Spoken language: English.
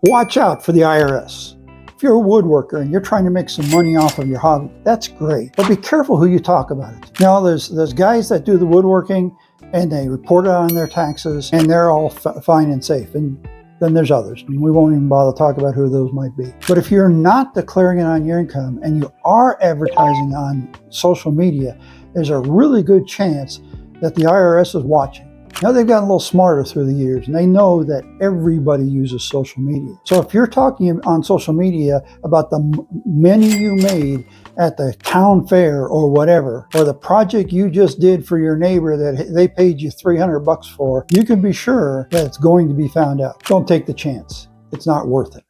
Watch out for the IRS. If you're a woodworker and you're trying to make some money off of your hobby, that's great. But be careful who you talk about it. Now, there's guys that do the woodworking and they report it on their taxes and they're all fine and safe. And then there's others. And we won't even bother to talk about who those might be. But if you're not declaring it on your income and you are advertising on social media, there's a really good chance that the IRS is watching. Now they've gotten a little smarter through the years and they know that everybody uses social media. So if you're talking on social media about the menu you made at the town fair or whatever, or the project you just did for your neighbor that they paid you $300 for, you can be sure that it's going to be found out. Don't take the chance. It's not worth it.